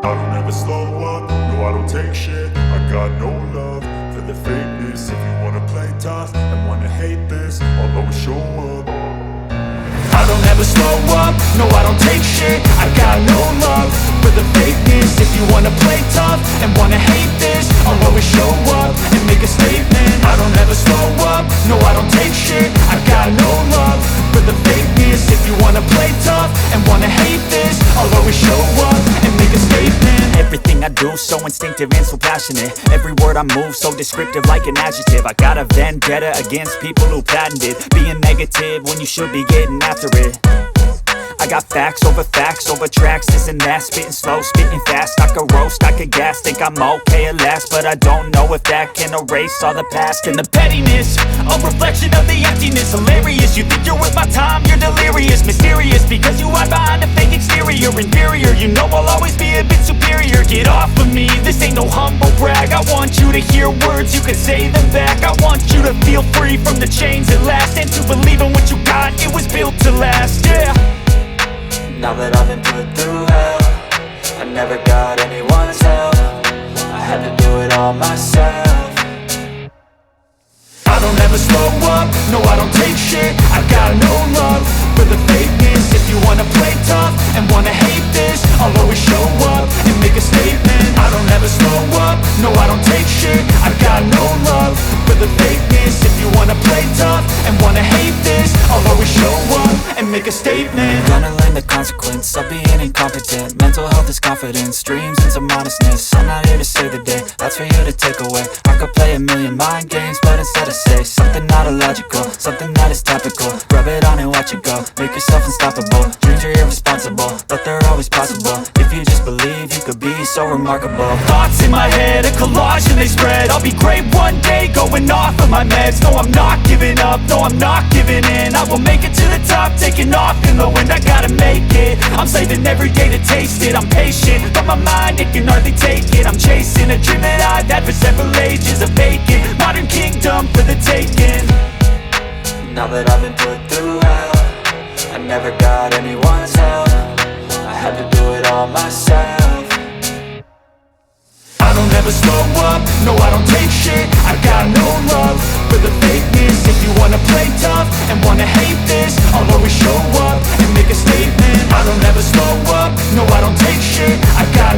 I don't ever slow up, no I don't take shit. I got no love for the fakeness. If you wanna play tough and wanna hate this, I'll always show up. I don't ever slow up, no I don't take shit. I got no love for the fakeness. If you wanna play tough and wanna hate this, I'll always show up and make a statement. I don't ever slow up, no I don't take shit. I got no love for the fakeness. If you wanna play tough and wanna hate this, I'll always show up and make a statement. Everything I do so instinctive and so passionate. Every word I move so descriptive like an adjective. I got a vendetta against people who patented being negative when you should be getting after it. I got facts over tracks, this and that. Spitting slow, spitting fast, I could roast, I could gas. Think I'm okay at last, but I don't know if that can erase all the past. And the pettiness, a reflection of the emptiness. Hilarious, you think you're worth my time, you're delirious. Mysterious, because you hide behind a fake exterior. Inferior, you know I'll always be a bit superior. Get off of me, this ain't no humble brag. I want you to hear words, you can say them back. I want you to feel free from the chains at last, and to believe in what you got, it was built to last, yeah. Now that I've been put through hell, I never got anyone's help. I had to do it all myself. I don't ever slow up, no I don't take shit. I got no love for the fakeness. If you wanna play tough and wanna hate this, I'll always show up and make a statement. I don't ever slow up, no I don't take shit. I got no love for the fakeness. If you wanna play tough and wanna hate this, I'll always show up and make a statement. Gonna learn the consequence of being incompetent. Mental health is confidence, dreams and some honestness. I'm not here to save the day, that's for you to take away. I could play a million mind games, but instead I say something not illogical, something that is topical. Rub it on and watch it go, make yourself unstoppable. Dreams are irresponsible, but they're always possible. If you just believe, you could be so remarkable. Thoughts in my head, a collage and they spread. I'll be great one day, going off of my meds. No, I'm not giving up, no, I'm not giving in. I will make it to the top, taking off in the wind. I gotta make it, I'm saving every day to taste it. I'm patient, but my mind, it can hardly take it. I'm chasing a dream that I've had for several ages. A vacant, modern kingdom for the taking. Now that I've been put through hell, I never got anyone's help. I had to do it all myself. I don't ever slow up, no I don't take shit. I got no love for the fakeness. If you wanna play tough and wanna hate this, I'll always show up and make a statement. I don't ever slow up, no I don't take shit. I got